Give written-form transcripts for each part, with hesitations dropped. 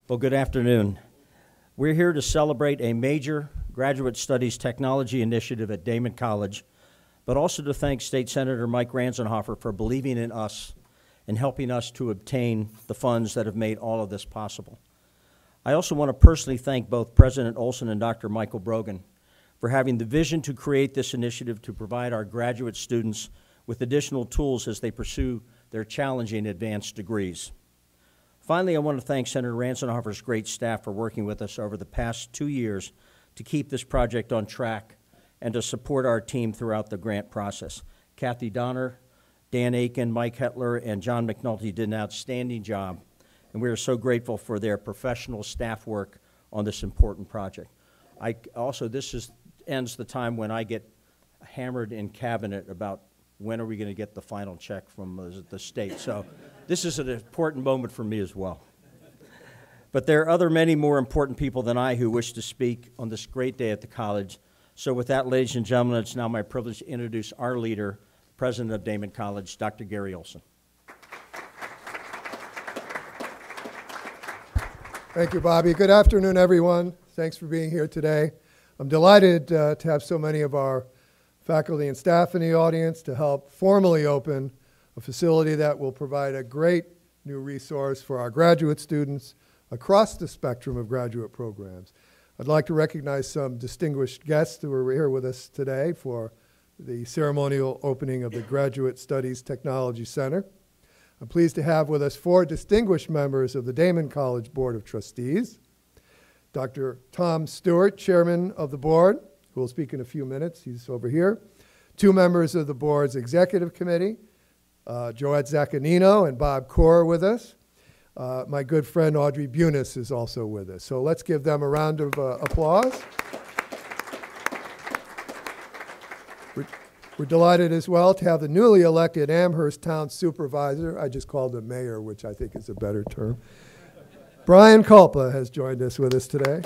Well, good afternoon. We're here to celebrate a major graduate studies technology initiative at Daemen College, but also to thank State Senator Mike Ranzenhofer for believing in us and helping us to obtain the funds that have made all of this possible. I also want to personally thank both President Olson and Dr. Michael Brogan for having the vision to create this initiative to provide our graduate students with additional tools as they pursue their challenging advanced degrees. Finally, I want to thank Senator Ranzenhofer's great staff for working with us over the past 2 years to keep this project on track and to support our team throughout the grant process. Kathy Donner, Dan Aiken, Mike Hetler, and John McNulty did an outstanding job, and we are so grateful for their professional staff work on this important project. This ends the time when I get hammered in cabinet about when are we going to get the final check from the state. So this is an important moment for me as well. But there are many more important people than I who wish to speak on this great day at the college. So with that, ladies and gentlemen, it's now my privilege to introduce our leader, President of Daemen College, Dr. Gary Olson. Thank you, Bobby. Good afternoon, everyone. Thanks for being here today. I'm delighted to have so many of our faculty and staff in the audience to help formally open a facility that will provide a great new resource for our graduate students across the spectrum of graduate programs. I'd like to recognize some distinguished guests who are here with us today for the ceremonial opening of the Graduate Studies Technology Center. I'm pleased to have with us 4 distinguished members of the Daemen College Board of Trustees. Dr. Tom Stewart, Chairman of the Board, who will speak in a few minutes. He's over here. 2 members of the Board's Executive Committee, Joette Zaccanino and Bob Corr with us. My good friend Audrey Bunis is also with us. So let's give them a round of applause. We're delighted as well to have the newly elected Amherst Town Supervisor. I just called him Mayor, which I think is a better term. Brian Culpa has joined us with us today.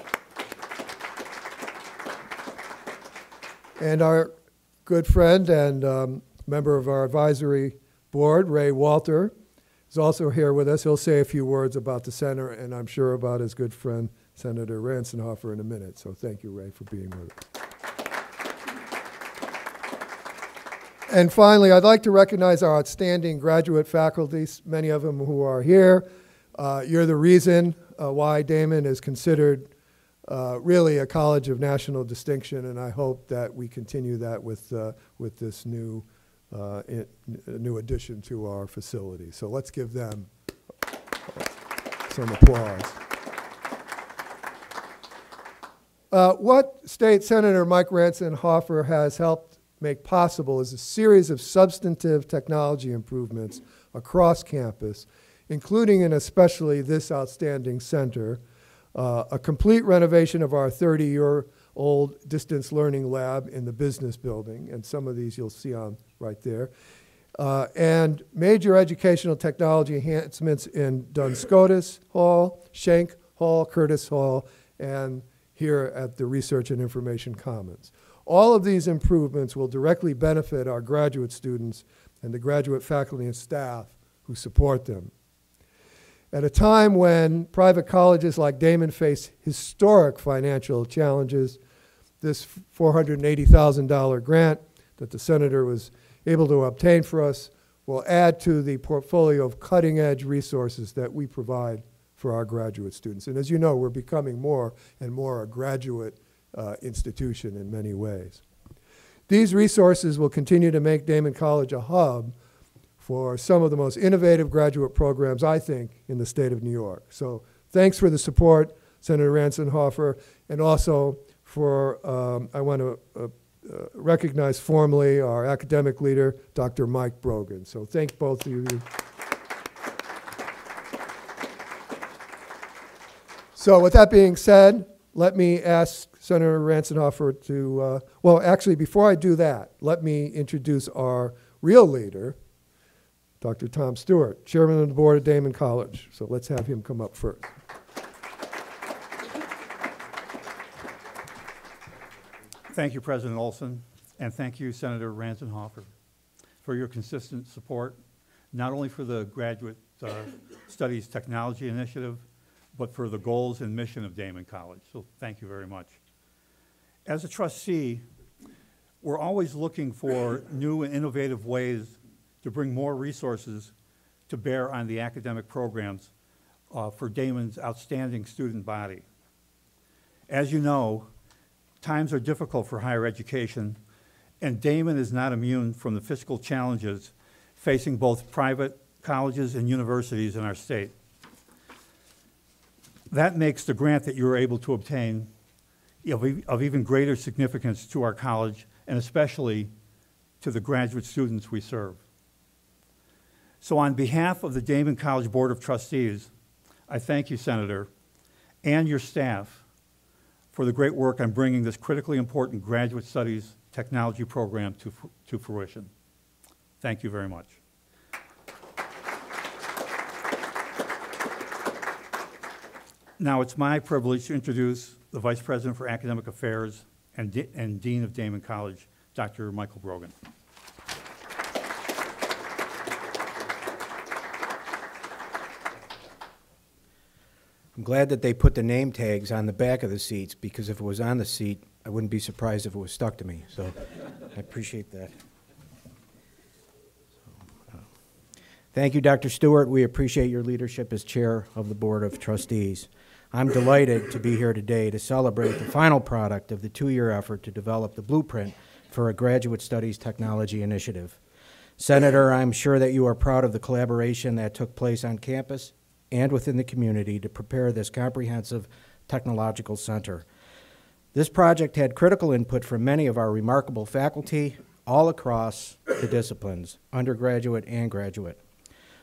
And our good friend and member of our advisory board, Ray Walter, is also here with us. He'll say a few words about the center and I'm sure about his good friend, Senator Ranzenhofer, in a minute. So thank you, Ray, for being with us. And finally, I'd like to recognize our outstanding graduate faculty, many of them who are here. You're the reason why Daemen is considered really a college of national distinction, and I hope that we continue that with this new addition to our facility. So let's give them some applause. What State Senator Mike Ranzenhofer has helped make possible is a series of substantive technology improvements across campus, including and especially this outstanding center, a complete renovation of our 30-year-old distance learning lab in the business building, and some of these you'll see on right there, and major educational technology enhancements in Duns Scotus Hall, Schenck Hall, Curtis Hall, and here at the Research and Information Commons. All of these improvements will directly benefit our graduate students and the graduate faculty and staff who support them. At a time when private colleges like Daemen face historic financial challenges, this $480,000 grant that the Senator was able to obtain for us will add to the portfolio of cutting-edge resources that we provide for our graduate students. And as you know, we're becoming more and more a graduate institution in many ways. These resources will continue to make Daemen College a hub for some of the most innovative graduate programs, I think, in the state of New York. So thanks for the support, Senator Ranzenhofer, and also for, I want to recognize formally our academic leader, Dr. Mike Brogan. So thank both of you. So with that being said, let me ask Senator Ranzenhofer to, well, actually, before I do that, let me introduce our real leader, Dr. Tom Stewart, Chairman of the Board of Daemen College. So let's have him come up first. Thank you, President Olson, and thank you, Senator Ranzenhofer, for your consistent support, not only for the Graduate Studies Technology Initiative, but for the goals and mission of Daemen College. So thank you very much. As a trustee, we're always looking for new and innovative ways to bring more resources to bear on the academic programs for Daemen's outstanding student body. As you know, times are difficult for higher education, and Daemen is not immune from the fiscal challenges facing both private colleges and universities in our state. That makes the grant that you were able to obtain of even greater significance to our college, and especially to the graduate students we serve. So on behalf of the Daemen College Board of Trustees, I thank you, Senator, and your staff for the great work on bringing this critically important graduate studies technology program to fruition. Thank you very much. Now it's my privilege to introduce the Vice President for Academic Affairs and Dean of Daemen College, Dr. Michael Brogan. I'm glad that they put the name tags on the back of the seats, because if it was on the seat, I wouldn't be surprised if it was stuck to me. So I appreciate that. Thank you, Dr. Stewart. We appreciate your leadership as chair of the Board of Trustees. I'm delighted to be here today to celebrate the final product of the 2-year effort to develop the blueprint for a Graduate Studies Technology Initiative. Senator, I'm sure that you are proud of the collaboration that took place on campus and within the community to prepare this comprehensive technological center. This project had critical input from many of our remarkable faculty all across the disciplines, undergraduate and graduate.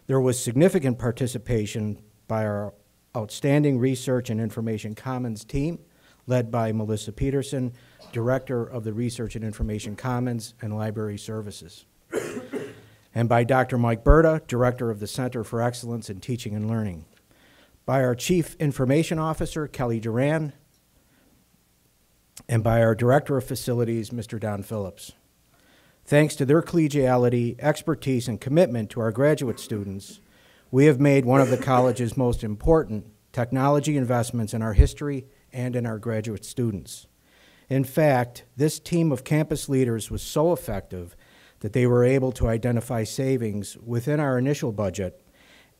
There was significant participation by our outstanding Research and Information Commons team, led by Melissa Peterson, Director of the Research and Information Commons and Library Services, and by Dr. Mike Berta, Director of the Center for Excellence in Teaching and Learning, by our Chief Information Officer, Kelly Duran, and by our Director of Facilities, Mr. Don Phillips. Thanks to their collegiality, expertise, and commitment to our graduate students, we have made one of the college's most important technology investments in our history and in our graduate students. In fact, this team of campus leaders was so effective that they were able to identify savings within our initial budget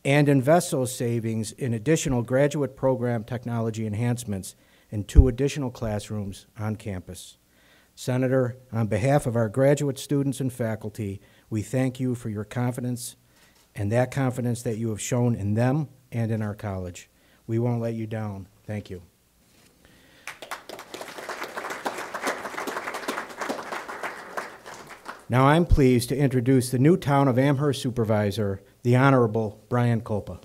and invest those savings in additional graduate program technology enhancements in 2 additional classrooms on campus. Senator, on behalf of our graduate students and faculty, we thank you for your confidence and that confidence that you have shown in them and in our college. We won't let you down. Thank you. Now I'm pleased to introduce the new Town of Amherst Supervisor, the Honorable Brian Kolpa.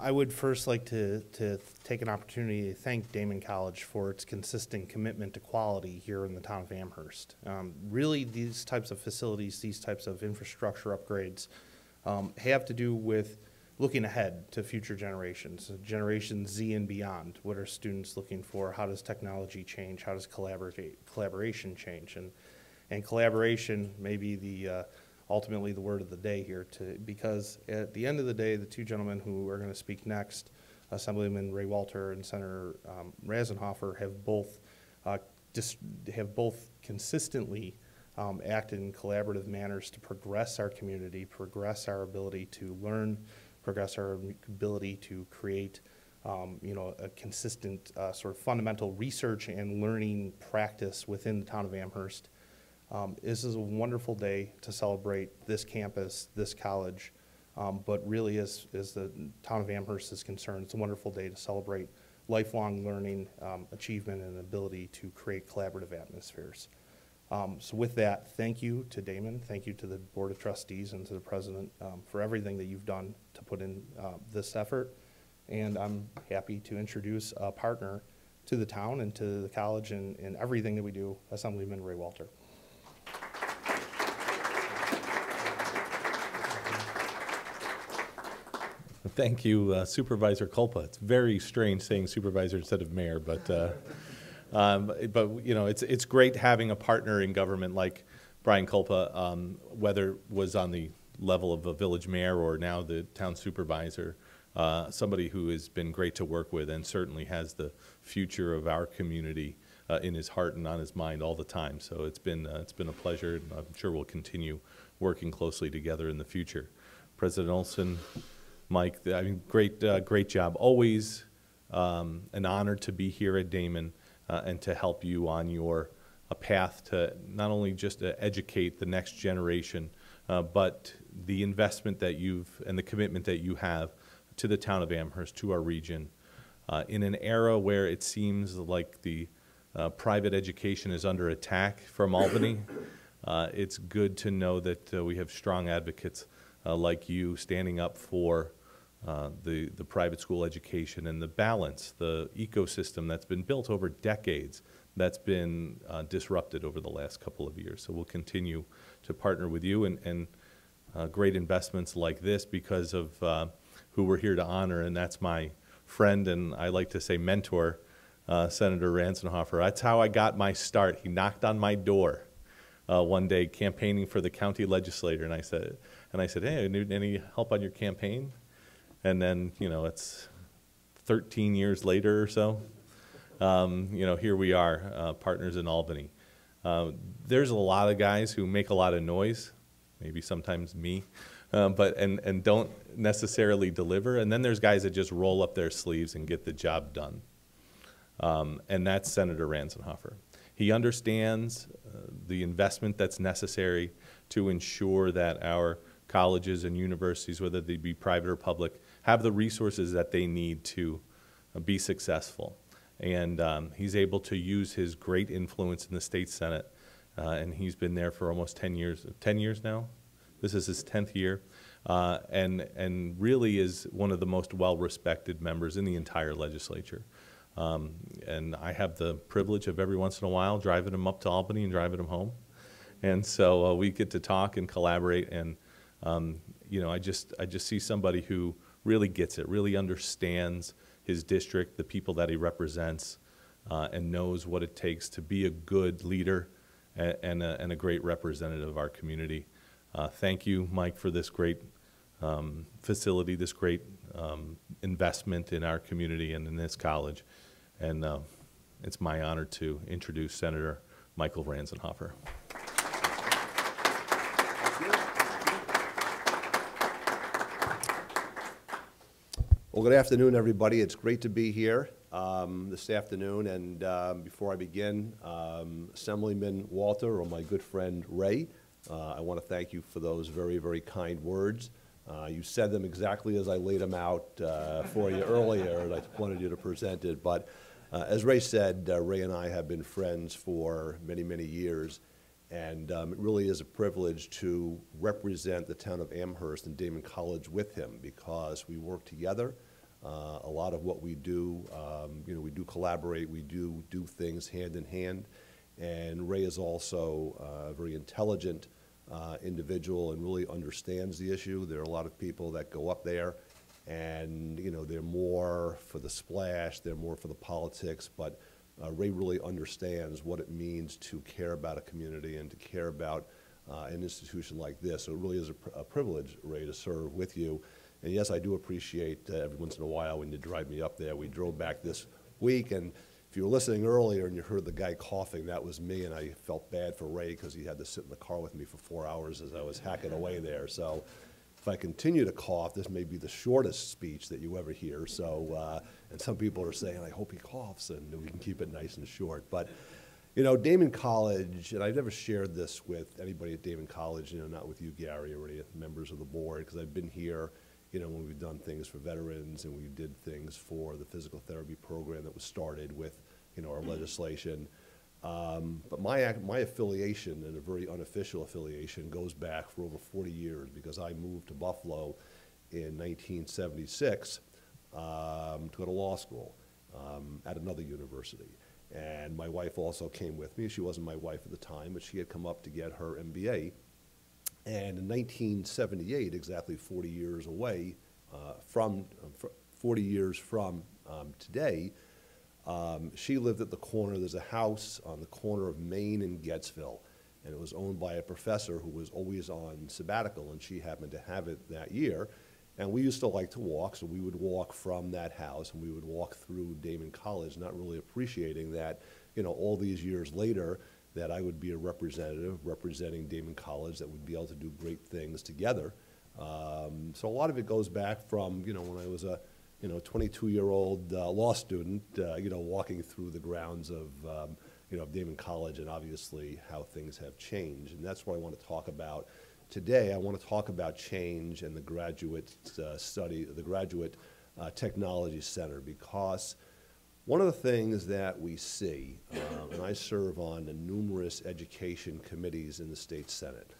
I would first like to take an opportunity to thank Daemen College for its consistent commitment to quality here in the town of Amherst. Really, these types of facilities, these types of infrastructure upgrades have to do with looking ahead to future generations, Generation Z and beyond. What are students looking for? How does technology change? How does collaboration change? And collaboration may be the ultimately the word of the day here, because at the end of the day, the 2 gentlemen who are going to speak next, Assemblyman Ray Walter and Senator Ranzenhofer, have both consistently acted in collaborative manners to progress our community, progress our ability to learn, progress our ability to create a consistent sort of fundamental research and learning practice within the town of Amherst. This is a wonderful day to celebrate this campus, this college, but really as the town of Amherst is concerned, it's a wonderful day to celebrate lifelong learning, achievement, and ability to create collaborative atmospheres. So with that, thank you to Daemen, thank you to the Board of Trustees and to the President for everything that you've done to put in this effort. And I'm happy to introduce a partner to the town and to the college and everything that we do, Assemblyman Ray Walter. Thank you, Supervisor Culpa. It's very strange saying supervisor instead of mayor, but you know, it's great having a partner in government like Brian Culpa, whether it was on the level of a village mayor or now the town supervisor, somebody who has been great to work with and certainly has the future of our community in his heart and on his mind all the time. So it's been a pleasure, and I'm sure we'll continue working closely together in the future. President Olson, Mike, I mean, great job. Always an honor to be here at Daemen and to help you on your path to not only just educate the next generation, but the investment that and the commitment that you have to the town of Amherst, to our region, in an era where it seems like the private education is under attack from Albany. It's good to know that we have strong advocates like you standing up for the private school education and the balance, the ecosystem that's been built over decades that's been disrupted over the last couple of years. So we'll continue to partner with you and great investments like this because of who we're here to honor, and that's my friend and I like to say mentor, Senator Ranzenhofer. That's how I got my start. He knocked on my door one day campaigning for the county legislator, and I said, hey, need any help on your campaign? And then, you know, it's 13 years later or so. You know, here we are, partners in Albany. There's a lot of guys who make a lot of noise, maybe sometimes me, and don't necessarily deliver. And then there's guys that just roll up their sleeves and get the job done. And that's Senator Ranzenhofer. He understands the investment that's necessary to ensure that our colleges and universities, whether they be private or public, have the resources that they need to be successful. And he's able to use his great influence in the state Senate, and he's been there for almost 10 years. 10 years now? This is his 10th year, and really is one of the most well-respected members in the entire legislature. And I have the privilege of every once in a while driving him up to Albany and driving him home. And so we get to talk and collaborate, and you know, I just see somebody who really gets it, really understands his district, the people that he represents, and knows what it takes to be a good leader and a great representative of our community. Thank you, Mike, for this great facility, this great investment in our community and in this college. And it's my honor to introduce Senator Michael Ranzenhofer. Well, good afternoon, everybody. It's great to be here this afternoon. And before I begin, Assemblyman Walter, or my good friend Ray, I want to thank you for those very, very kind words. You said them exactly as I laid them out for you earlier, and I wanted you to present it. But as Ray said, Ray and I have been friends for many, many years. And it really is a privilege to represent the town of Amherst and Daemen College with him, because we work together. A lot of what we do, you know, we do collaborate, we do things hand in hand. And Ray is also a very intelligent individual and really understands the issue. There are a lot of people that go up there and, you know, they're more for the splash, they're more for the politics, but Ray really understands what it means to care about a community and to care about an institution like this. So it really is a privilege, Ray, to serve with you. And yes, I do appreciate every once in a while when you drive me up there. We drove back this week, and if you were listening earlier and you heard the guy coughing, that was me, and I felt bad for Ray because he had to sit in the car with me for 4 hours as I was hacking away there. So if I continue to cough, this may be the shortest speech that you ever hear. So, and some people are saying, I hope he coughs, and we can keep it nice and short. But, you know, Daemen College, and I've never shared this with anybody at Daemen College, you know, not with you, Gary, or any members of the board, because I've been here, you know, when we've done things for veterans and we did things for the physical therapy program that was started with, you know, our legislation. But my affiliation, and a very unofficial affiliation, goes back for over 40 years, because I moved to Buffalo in 1976 to go to law school at another university. And my wife also came with me. She wasn't my wife at the time, but she had come up to get her MBA. And in 1978, exactly 40 years away, 40 years from today, she lived at the corner. There's a house on the corner of Main and Gettsville, and it was owned by a professor who was always on sabbatical, and she happened to have it that year. And we used to like to walk, so we would walk from that house, and we would walk through Daemen College, not really appreciating that, you know, all these years later, that I would be a representative representing Daemen College that would be able to do great things together. So a lot of it goes back from, you know, when I was a, 22-year-old law student, walking through the grounds of, Daemen College, and obviously how things have changed. And that's what I want to talk about today. I want to talk about change and the graduate the Graduate Technology Center, because one of the things that we see, and I serve on the numerous education committees in the state Senate,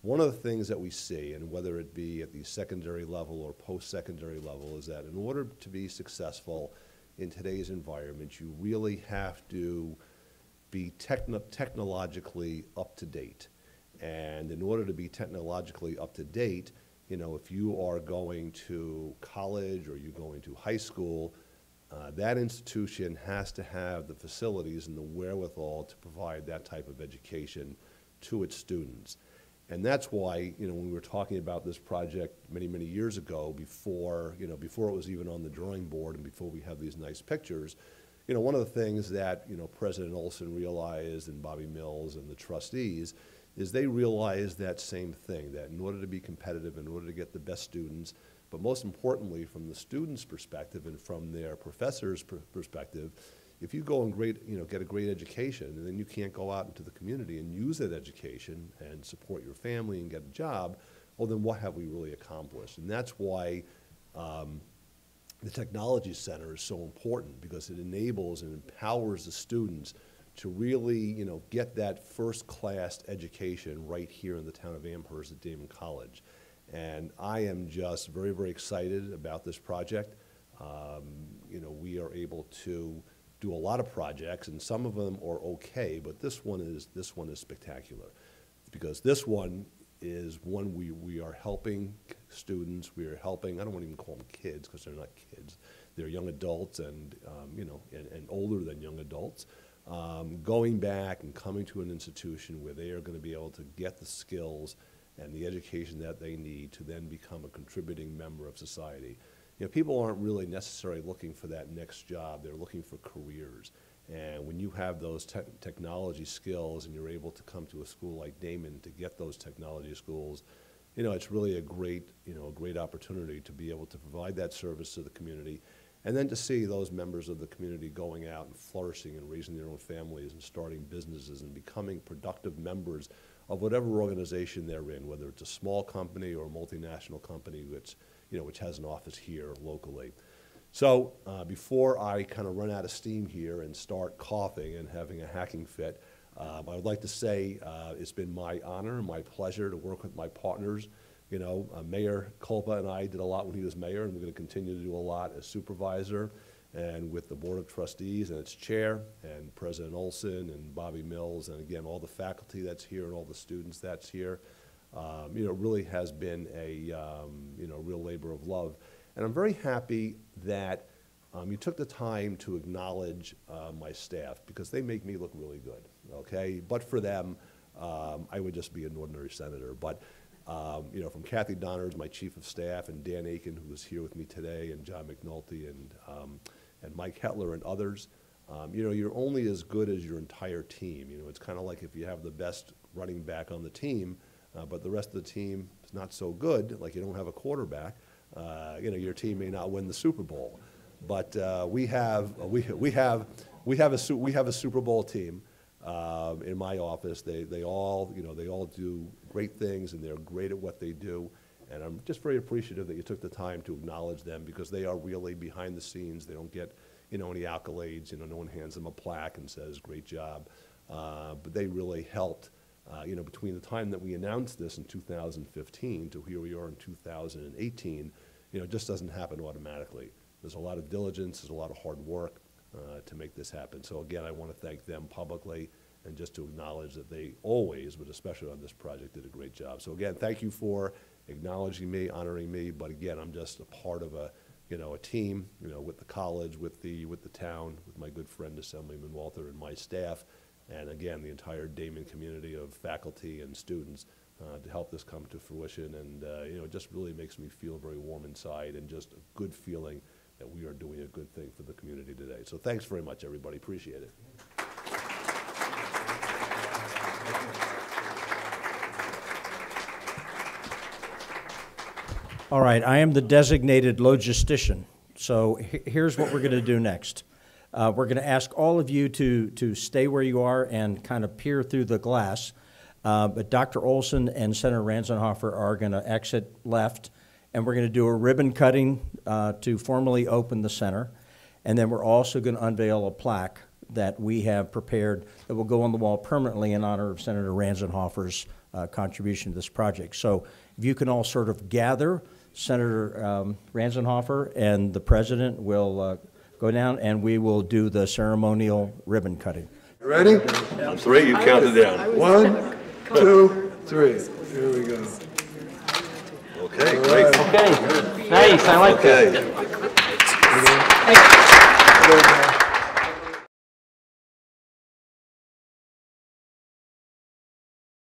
one of the things that we see, and whether it be at the secondary level or post-secondary level, is that in order to be successful in today's environment, you really have to be technologically up to date. And in order to be technologically up to date, if you are going to college or you're going to high school, that institution has to have the facilities and the wherewithal to provide that type of education to its students. And that's why, when we were talking about this project many, many years ago, before it was even on the drawing board and before we have these nice pictures, one of the things that, President Olson realized, and Bobby Mills and the trustees, is they realized that same thing, that in order to be competitive, in order to get the best students, but most importantly, from the students' perspective and from their professors' perspective, if you go and get a great education, and then you can't go out into the community and use that education and support your family and get a job, well, then what have we really accomplished? And that's why the Technology Center is so important, because it enables and empowers the students to really, get that first-class education right here in the town of Amherst at Daemen College. And I am just very, very excited about this project. We are able to do a lot of projects, and some of them are okay, but this one is spectacular, because this one is one we are helping students. We are helping, I don't want to even call them kids, because they're not kids. They're young adults and and older than young adults, going back and coming to an institution where they are going to be able to get the skills and the education that they need to then become a contributing member of society. People aren't really necessarily looking for that next job. They're looking for careers. And when you have those technology skills and you're able to come to a school like Daemen to get those technology schools, it's really a great opportunity to be able to provide that service to the community, and then to see those members of the community going out and flourishing and raising their own families and starting businesses and becoming productive members of whatever organization they're in, whether it's a small company or a multinational company which has an office here locally. So before I kind of run out of steam here and start coughing and having a hacking fit, I would like to say it's been my honor and my pleasure to work with my partners. Mayor Culpa and I did a lot when he was mayor, and we're going to continue to do a lot as supervisor, and with the Board of Trustees and its chair, and President Olson and Bobby Mills, and again, all the faculty that's here and all the students that's here. It really has been a real labor of love. And I'm very happy that you took the time to acknowledge my staff, because they make me look really good, okay? But for them, I would just be an ordinary senator. But, from Kathy Donners, my chief of staff, and Dan Aiken, who was here with me today, and John McNulty, and Mike Hetler, and others, you're only as good as your entire team. It's kind of like if you have the best running back on the team, but the rest of the team is not so good, like you don't have a quarterback, your team may not win the Super Bowl. But we have a Super Bowl team in my office. They all do great things, and they're great at what they do. And I'm just very appreciative that you took the time to acknowledge them, because they are really behind the scenes. They don't get any accolades. No one hands them a plaque and says great job. But they really helped. Between the time that we announced this in 2015 to here we are in 2018, it just doesn't happen automatically. There's a lot of diligence, there's a lot of hard work to make this happen. So again, I want to thank them publicly, and just to acknowledge that they always, but especially on this project, did a great job. So again, thank you for acknowledging me, honoring me. But again, I'm just a part of a team, with the college, with the town, with my good friend Assemblyman Walter and my staff, and again, the entire Daemen community of faculty and students to help this come to fruition. And it just really makes me feel very warm inside, and just a good feeling that we are doing a good thing for the community today. So thanks very much, everybody. Appreciate it. All right, I am the designated logistician. So here's what we're going to do next. We're going to ask all of you to stay where you are and kind of peer through the glass. But Dr. Olson and Senator Ranzenhofer are going to exit left, and we're going to do a ribbon cutting to formally open the center. And then we're also going to unveil a plaque that we have prepared that will go on the wall permanently in honor of Senator Ranzenhofer's contribution to this project. So if you can all sort of gather, Senator Ranzenhofer and the President will go down, and we will do the ceremonial ribbon cutting. You ready? On three, you count it down. 1, 2, 3. Here we go. Okay, great. Okay, nice, I like that. Okay. There we go.